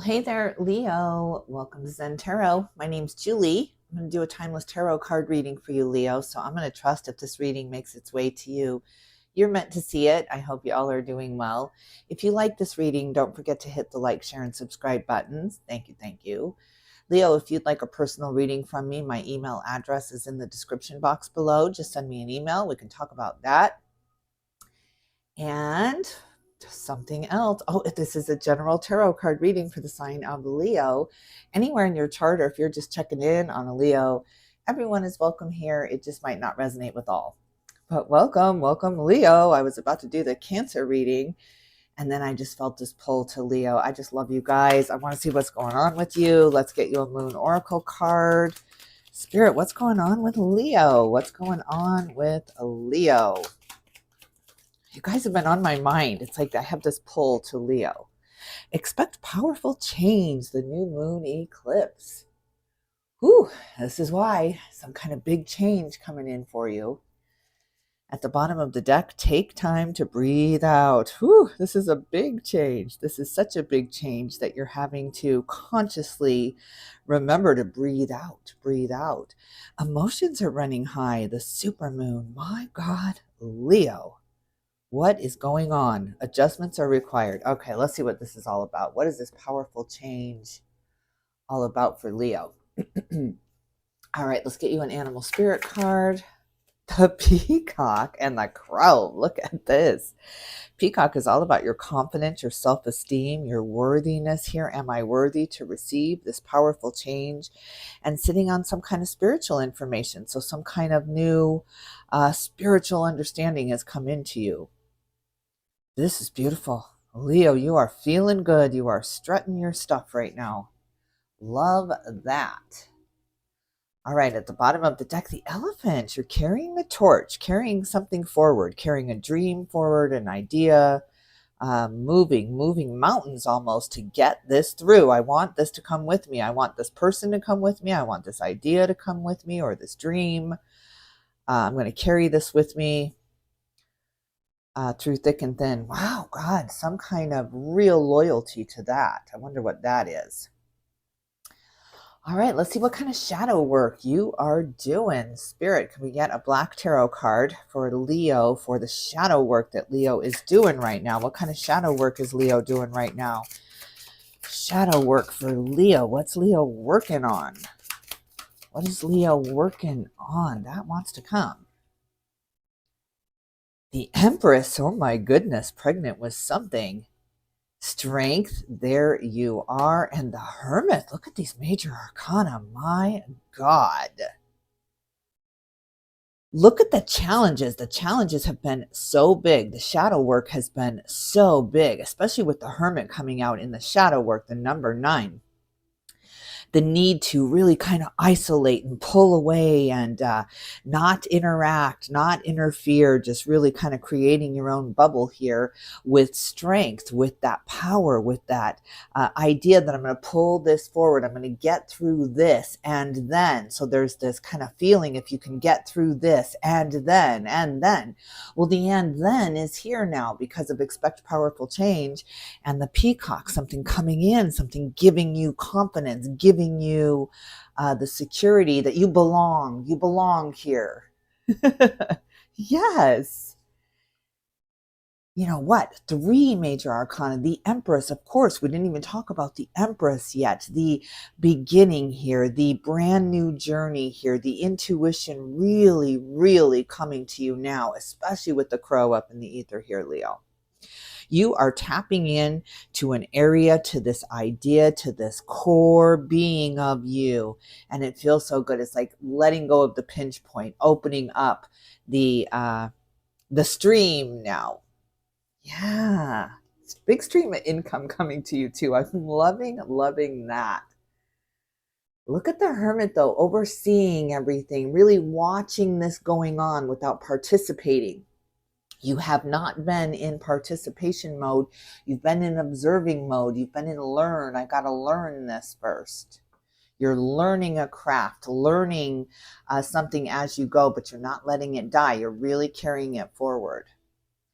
Well, hey there, Leo. Welcome to Zen-Tarot. My name's Julie. I'm going to do a timeless tarot card reading for you, Leo. So I'm going to trust if this reading makes its way to you. You're meant to see it. I hope you all are doing well. If you like this reading, don't forget to hit the like, share, and subscribe buttons. Thank you, thank you. Leo, if you'd like a personal reading from me, my email address is in the description box below. Just send me an email. We can talk about that. And something else. Oh, this is a general tarot card reading for the sign of Leo. Anywhere in your chart, or if you're just checking in on a Leo, everyone is welcome here. It just might not resonate with all. But welcome, Leo. I was about to do the Cancer reading, and then I just felt this pull to Leo. I just love you guys. I want to see what's going on with you. Let's get you a Moon Oracle card. Spirit, what's going on with Leo? What's going on with Leo? You guys have been on my mind. It's like I have this pull to Leo. Expect powerful change, the new moon eclipse. Whew, this is why. Some kind of big change coming in for you. At the bottom of the deck, take time to breathe out. Whew, this is a big change. This is such a big change that you're having to consciously remember to breathe out, breathe out. Emotions are running high. The supermoon, my God, Leo. What is going on? Adjustments are required. Okay, let's see what this is all about. What is this powerful change all about for Leo? All right, let's get you an animal spirit card. The peacock and the crow. Look at this. Peacock is all about your confidence, your self-esteem, your worthiness here. Am I worthy to receive this powerful change? And sitting on some kind of spiritual information. So some kind of new spiritual understanding has come into you. This is beautiful. Leo, you are feeling good. You are strutting your stuff right now. Love that. All right, at the bottom of the deck, the elephant. You're carrying a torch, carrying something forward, carrying a dream forward, an idea, moving mountains almost to get this through. I want this to come with me. I want this person to come with me. I want this idea to come with me, or this dream. I'm going to carry this with me. Through thick and thin. Wow, God, some kind of real loyalty to that. I wonder what that is. All right, let's see what kind of shadow work you are doing. Spirit, can we get a black tarot card for Leo for the shadow work that Leo is doing right now? What kind of shadow work is Leo doing right now? Shadow work for Leo. What's Leo working on? What is Leo working on? That wants to come. The Empress, oh my goodness, pregnant with something. Strength, there you are. And the Hermit, look at these major arcana, my God. Look at the challenges. The challenges have been so big. The shadow work has been so big, especially with the Hermit coming out in the shadow work, the number 9. The need to really kind of isolate and pull away and not interact, not interfere, just really kind of creating your own bubble here with strength, with that power, with that idea that I'm going to pull this forward. I'm going to get through this and then. So there's this kind of feeling, if you can get through this and then. Well, the and then is here now because of expect powerful change and the peacock, something coming in, something giving you confidence, giving you the security that you belong here. Yes. You know what? 3 major arcana, the Empress, of course, we didn't even talk about the Empress yet. The beginning here, the brand new journey here, the intuition really, really coming to you now, especially with the crow up in the ether here, Leo. You are tapping in to an area, to this idea, to this core being of you. And it feels so good. It's like letting go of the pinch point, opening up the stream now. Yeah. Big stream of income coming to you too. I'm loving that. Look at the Hermit though, overseeing everything, really watching this going on without participating. You have not been in participation mode. You've been in observing mode. You've been in learn. I got to learn this first. You're learning a craft, learning something as you go, but you're not letting it die. You're really carrying it forward.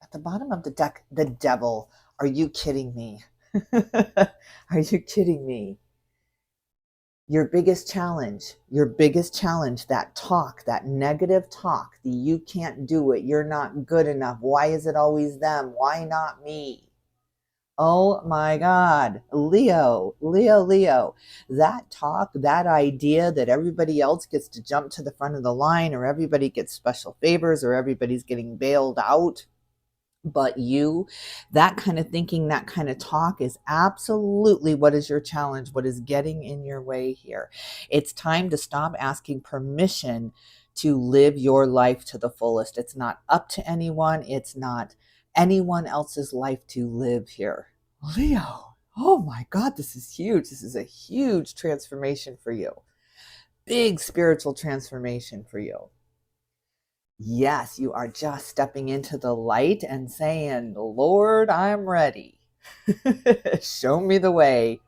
At the bottom of the deck, the Devil. Are you kidding me? Are you kidding me? Your biggest challenge, that talk, that negative talk, the you can't do it, you're not good enough, why is it always them, why not me? Oh my God, Leo, Leo, Leo, that talk, that idea that everybody else gets to jump to the front of the line, or everybody gets special favors, or everybody's getting bailed out, but you, that kind of thinking, that kind of talk is absolutely what is your challenge, what is getting in your way here. It's time to stop asking permission to live your life to the fullest. It's not up to anyone. It's not anyone else's life to live here. Leo, oh my God, this is huge. This is a huge transformation for you. Big spiritual transformation for you. Yes, you are just stepping into the light and saying, Lord, I'm ready. Show me the way.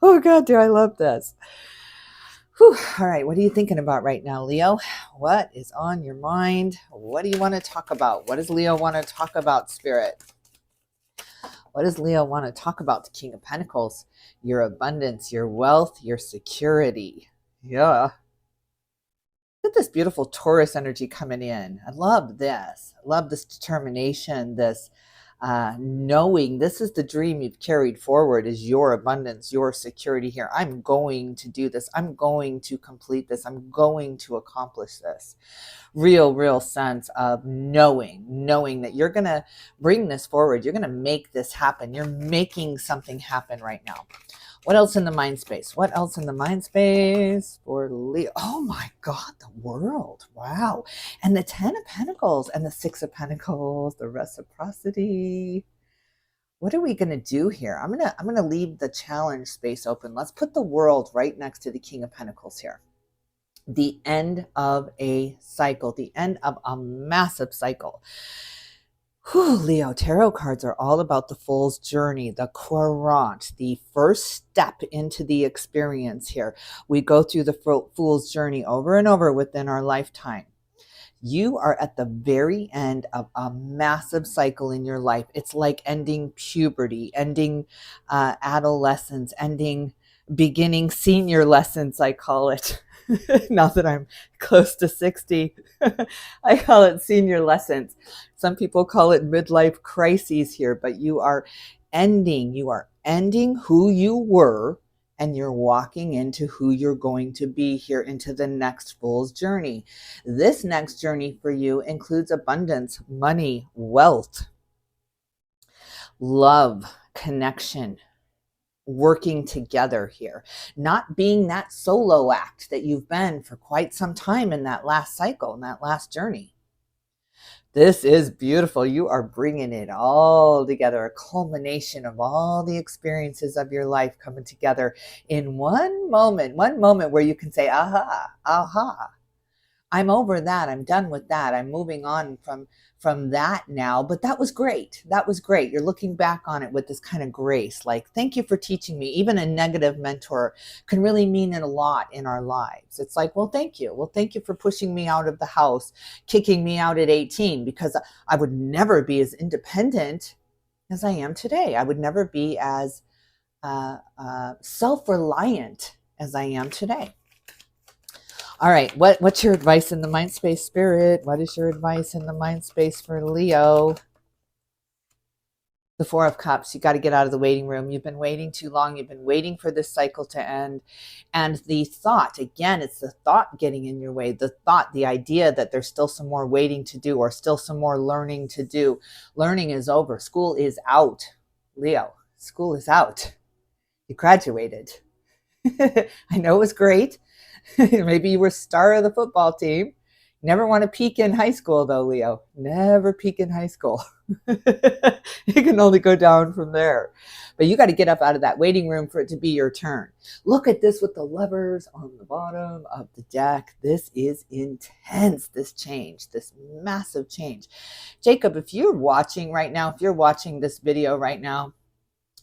Oh God, do I love this. Whew. All right, what are you thinking about right now, Leo? What is on your mind? What do you want to talk about? What does Leo want to talk about, Spirit? What does Leo want to talk about? The King of Pentacles, your abundance, your wealth, your security. Yeah. Look at this beautiful Taurus energy coming in. I love this. I love this determination, this knowing this is the dream you've carried forward, is your abundance, your security here. I'm going to do this. I'm going to complete this. I'm going to accomplish this. Real sense of knowing that you're going to bring this forward. You're going to make this happen. You're making something happen right now. What else in the mind space? What else in the mind space for Leo? Oh my God, the World. Wow. And the 10 of Pentacles and the 6 of Pentacles, the reciprocity. What are we going to do here? I'm going to leave the challenge space open. Let's put the World right next to the King of Pentacles here. The end of a cycle, the end of a massive cycle. Whew, Leo, tarot cards are all about the Fool's journey, the crossroads, the first step into the experience here. We go through the Fool's journey over and over within our lifetime. You are at the very end of a massive cycle in your life. It's like ending puberty, ending adolescence, beginning senior lessons, I call it. Now that I'm close to 60, I call it senior lessons. Some people call it midlife crises here, but you are ending who you were, and you're walking into who you're going to be here, into the next Fool's journey. This next journey for you includes abundance, money, wealth, love, connection, working together here, not being that solo act that you've been for quite some time in that last cycle, in that last journey. This is beautiful. You are bringing it all together, a culmination of all the experiences of your life coming together in one moment where you can say, aha, I'm over that. I'm done with that. I'm moving on from that now. But that was great. That was great. You're looking back on it with this kind of grace, like, thank you for teaching me. Even a negative mentor can really mean a lot in our lives. It's like, well, thank you. Well, thank you for pushing me out of the house, kicking me out at 18, because I would never be as independent as I am today. I would never be as self-reliant as I am today. All right, what's your advice in the mind space, Spirit? What is your advice in the mind space for Leo? The 4 of Cups, you got to get out of the waiting room. You've been waiting too long. You've been waiting for this cycle to end. And the thought, again, it's the thought getting in your way. The thought, the idea that there's still some more waiting to do, or still some more learning to do. Learning is over. School is out. Leo, school is out. You graduated. I know it was great. Maybe you were star of the football team. Never want to peak in high school, though, Leo. Never peak in high school. You can only go down from there. But you got to get up out of that waiting room for it to be your turn. Look at this with the levers on the bottom of the deck. This is intense, this change, this massive change. Jacob, if you're watching right now, if you're watching this video right now,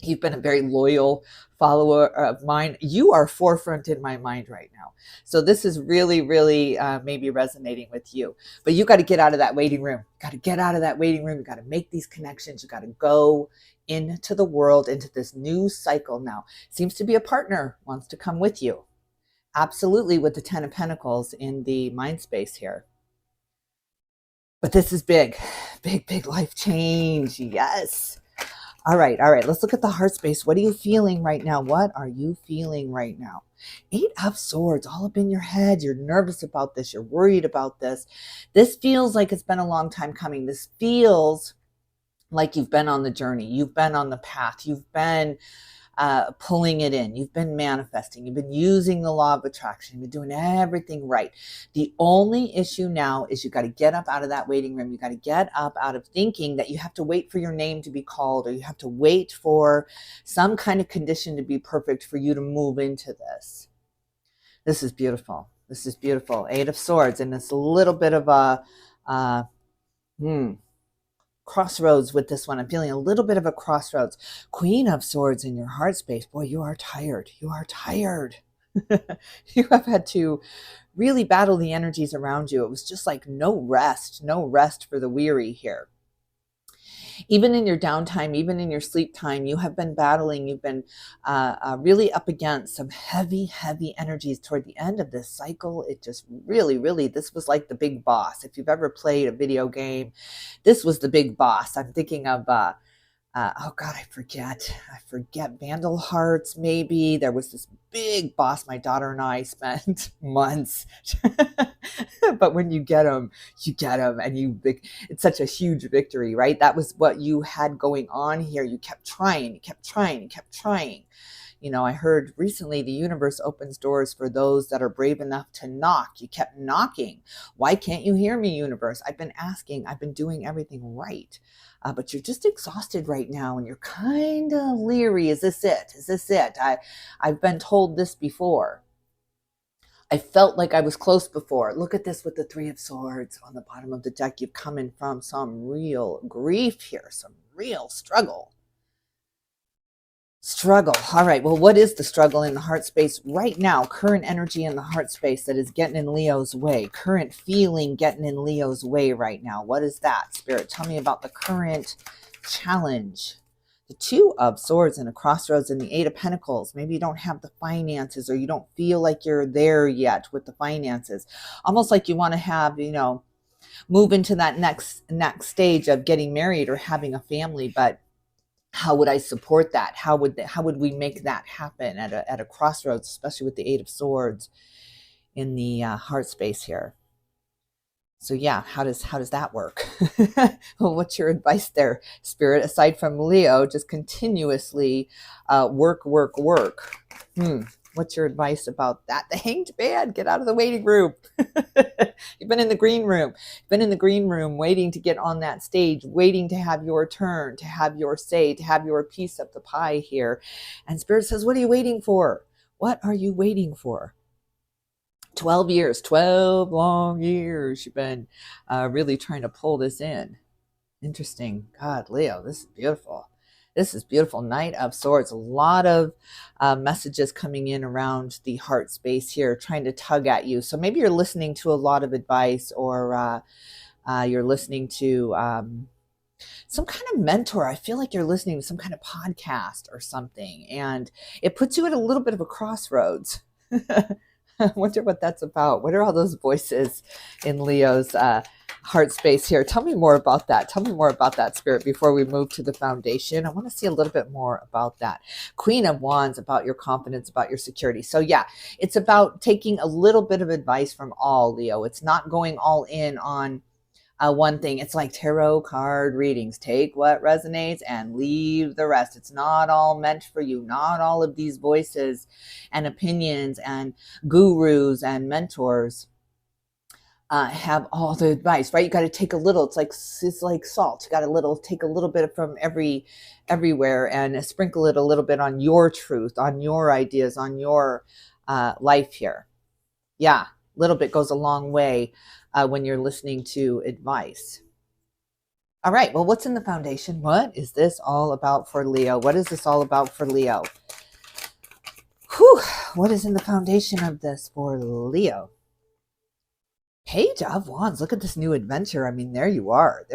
You've been a very loyal follower of mine. You are forefront in my mind right now. So this is really, really maybe resonating with you. But you got to get out of that waiting room. Got to get out of that waiting room. You got to make these connections. You got to go into the world, into this new cycle now. Seems to be a partner wants to come with you. Absolutely, with the 10 of Pentacles in the mind space here. But this is big, big, big life change. Yes. All right. Let's look at the heart space. What are you feeling right now? What are you feeling right now? 8 of Swords, all up in your head. You're nervous about this. You're worried about this. This feels like it's been a long time coming. This feels like you've been on the journey. You've been on the path. You've been pulling it in. You've been manifesting. You've been using the law of attraction. You've been doing everything right. The only issue now is you got to get up out of that waiting room. You got to get up out of thinking that you have to wait for your name to be called, or you have to wait for some kind of condition to be perfect for you to move into this. This is beautiful. This is beautiful. 8 of Swords, and it's a little bit of a crossroads with this one. I'm feeling a little bit of a crossroads. Queen of Swords in your heart space. Boy, you are tired. You are tired. You have had to really battle the energies around you. It was just like no rest for the weary here. Even in your downtime, even in your sleep time, you have been battling. You've been really up against some heavy, heavy energies toward the end of this cycle. It just really, this was like the big boss. If you've ever played a video game, this was the big boss. I'm thinking of, oh God, I forget Vandal Hearts, maybe. There was this big boss my daughter and I spent months. But when you get them, and it's such a huge victory, right? That was what you had going on here. You kept trying. You know, I heard recently the universe opens doors for those that are brave enough to knock. You kept knocking. Why can't you hear me, universe? I've been asking. I've been doing everything right. But you're just exhausted right now, and you're kind of leery. Is this it? I've been told this before. I felt like I was close before. Look at this with the 3 of Swords on the bottom of the deck. You've come in from some real grief here, some real struggle. All right. Well, what is the struggle in the heart space right now? Current energy in the heart space that is getting in Leo's way. Current feeling getting in Leo's way right now. What is that, Spirit? Tell me about the current challenge. The 2 of Swords and a crossroads and the 8 of Pentacles. Maybe you don't have the finances, or you don't feel like you're there yet with the finances. Almost like you want to have, you know, move into that next stage of getting married or having a family, but how would I support that? How would we make that happen at a crossroads, especially with the 8 of Swords in the heart space here? So yeah, how does that work? Well, what's your advice there, Spirit? Aside from Leo, just continuously work. What's your advice about that? The Hanged Man, get out of the waiting room. You've been in the green room. Waiting to get on that stage, waiting to have your turn, to have your say, to have your piece of the pie here. And Spirit says, what are you waiting for? What are you waiting for? 12 years, 12 long years. You've been really trying to pull this in. Interesting. God, Leo, this is beautiful. This is beautiful. Knight of Swords. A lot of messages coming in around the heart space here, trying to tug at you. So maybe you're listening to a lot of advice, or you're listening to some kind of mentor. I feel like you're listening to some kind of podcast or something, and it puts you at a little bit of a crossroads. I wonder what that's about. What are all those voices in Leo's heart space here? Tell me more about that. Tell me more about that, Spirit, before we move to the foundation. I want to see a little bit more about that. Queen of Wands, about your confidence, about your security. So yeah, it's about taking a little bit of advice from all, Leo. It's not going all in on one thing. It's like tarot card readings. Take what resonates and leave the rest. It's not all meant for you. Not all of these voices and opinions and gurus and mentors have all the advice, right? You got to take a little. It's like salt. You got to take a little bit from everywhere and sprinkle it a little bit on your truth, on your ideas, on your life here. Yeah, a little bit goes a long way when you're listening to advice. All right, well, what's in the foundation? What is this all about for Leo? What is this all about for Leo? Whew, what is in the foundation of this for Leo? Page of Wands, look at this new adventure. I mean, there you are,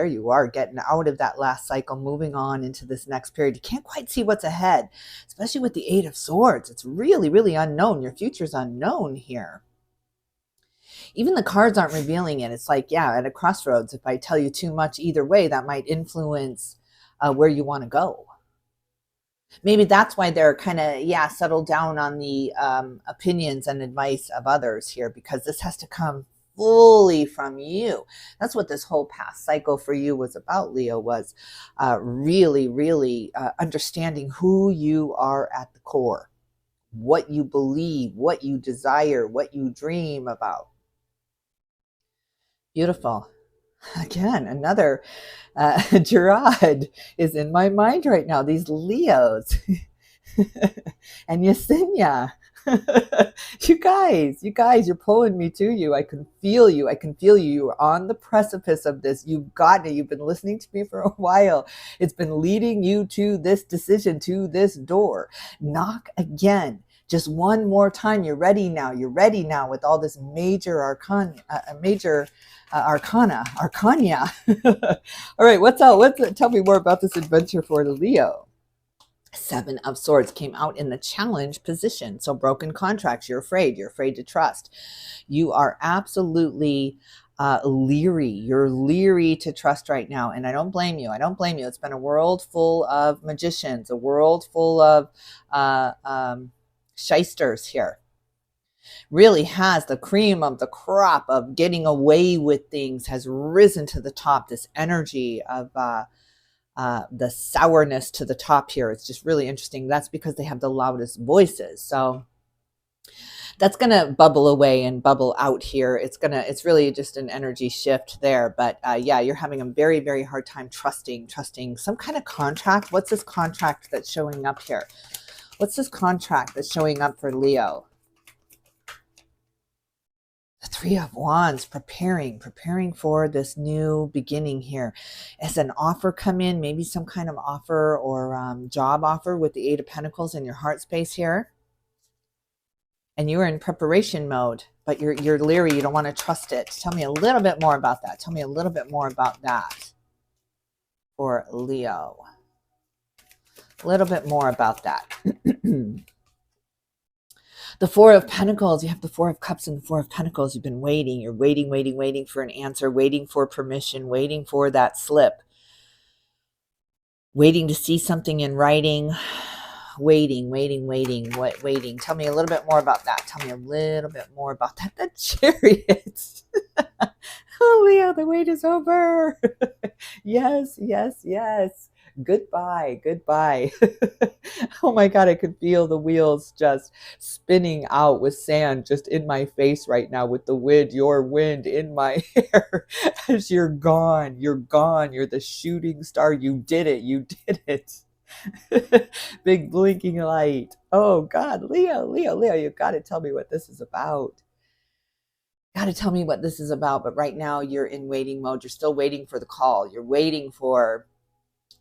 getting out of that last cycle, moving on into this next period. You can't quite see what's ahead, especially with the Eight of Swords. It's really, really unknown. Your future's unknown here. Even the cards aren't revealing it. It's like, yeah, at a crossroads, if I tell you too much either way, that might influence where you want to go. Maybe that's why they're kind of, yeah, settled down on the opinions and advice of others here, because this has to come fully from you. That's what this whole past cycle for you was about, Leo, was really, really understanding who you are at the core, what you believe, what you desire, what you dream about. Beautiful. Again, another Gerard is in my mind right now. These Leos and Yesenia. you guys, you're pulling me to you. I can feel you. You're on the precipice of this. You've gotten it. You've been listening to me for a while. It's been leading you to this decision, to this door. Knock again. Just one more time. You're ready now. With all this major arcana. All right, what's out? Tell me more about this adventure for the Leo. Seven of Swords came out in the challenge position. So broken contracts. You're afraid to trust. You are absolutely leery. You're leery to trust right now. And I don't blame you. It's been a world full of magicians, a world full of shysters here. Really has the cream of the crop of getting away with things has risen to the top. This energy of the sourness to the top here. It's just really interesting. That's because they have the loudest voices. So that's going to bubble away and bubble out here. It's really just an energy shift there. But yeah, you're having a very, very hard time trusting some kind of contract. What's this contract that's showing up here? What's this contract that's showing up for Leo? The Three of Wands, preparing for this new beginning here. As an offer come in, maybe some kind of offer or job offer with the Eight of Pentacles in your heart space here. And you're in preparation mode, but you're leery. You don't want to trust it. Tell me a little bit more about that. For Leo. A little bit more about that. The Four of Pentacles, you have the Four of Cups and the Four of Pentacles. You've been waiting. You're waiting for an answer, waiting for permission, waiting for that slip, waiting to see something in writing, waiting. Tell me a little bit more about that. The Chariot. Oh, Leo, the wait is over. Yes. Goodbye. Oh my God, I could feel the wheels just spinning out with sand just in my face right now, with the wind, your wind in my hair as you're gone. You're the shooting star. You did it. Big blinking light. Oh God, Leo, you got to tell me what this is about. But right now you're in waiting mode. You're still waiting for the call. You're waiting for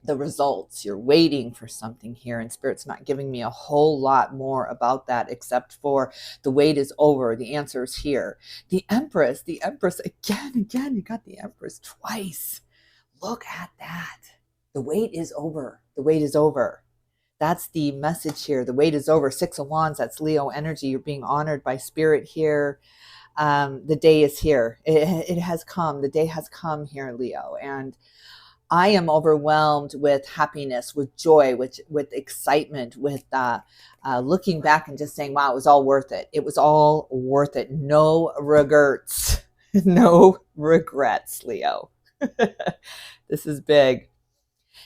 the results. You're waiting for something here, and Spirit's not giving me a whole lot more about that, except for the wait is over. The answer is here. The Empress again, you got the Empress twice. Look at that. The wait is over. That's the message here. The wait is over. Six of Wands, that's Leo energy. You're being honored by Spirit here. The day is here. It has come. The day has come here, Leo. And I am overwhelmed with happiness, with joy, with excitement, with looking back and just saying, wow, it was all worth it. No regrets. No regrets, Leo. This is big.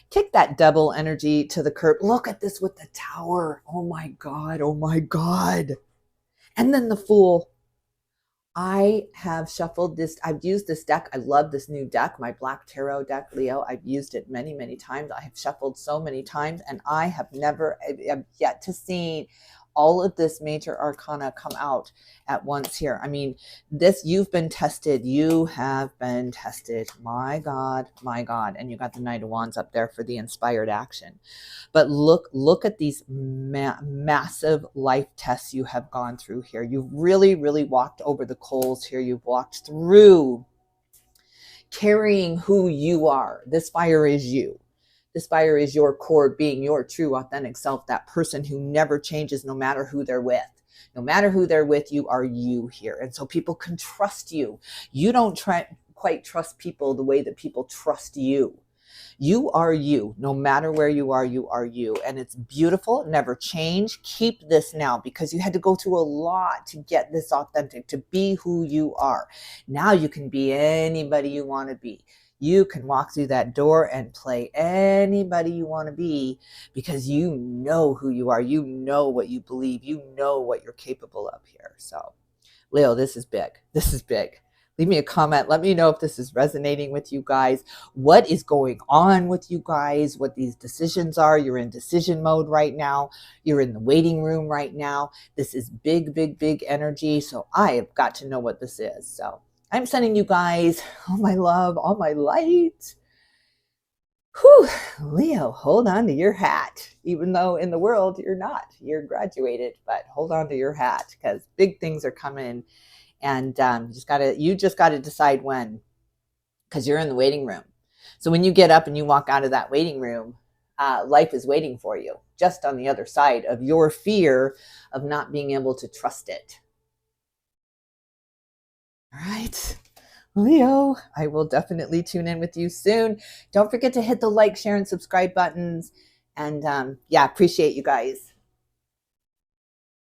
Kick that double energy to the curb. Look at this with the Tower. Oh my God. And then the Fool. I have shuffled this. I've used this deck. I love this new deck, my Black Tarot deck, Leo. I've used it many, many times. I have shuffled so many times, and I have yet to see all of this major arcana come out at once here. I mean, this, you've been tested. You have been tested. My God, my God. And you got the Knight of Wands up there for the inspired action. But look at these massive life tests you have gone through here. You've really, really walked over the coals here. You've walked through carrying who you are. This fire is you. This fire is your core being, your true authentic self, that person who never changes no matter who they're with. No matter who they're with, you are you here. And so people can trust you. You don't quite trust people the way that people trust you. You are you. No matter where you are you. And it's beautiful. Never change. Keep this now, because you had to go through a lot to get this authentic, to be who you are. Now you can be anybody you want to be. You can walk through that door and play anybody you want to be, because you know who you are. You know what you believe. You know what you're capable of here. So, Leo, this is big. This is big. Leave me a comment. Let me know if this is resonating with you guys. What is going on with you guys? What these decisions are. You're in decision mode right now. You're in the waiting room right now. This is big, big, big energy. So I have got to know what this is. So I'm sending you guys all my love, all my light. Whew, Leo, hold on to your hat. Even though in the world you're not. You're graduated, but hold on to your hat, because big things are coming. And you just gotta decide when, because you're in the waiting room. So when you get up and you walk out of that waiting room, life is waiting for you, just on the other side of your fear of not being able to trust it. All right, Leo, I will definitely tune in with you soon. Don't forget to hit the like, share, and subscribe buttons. And yeah, appreciate you guys.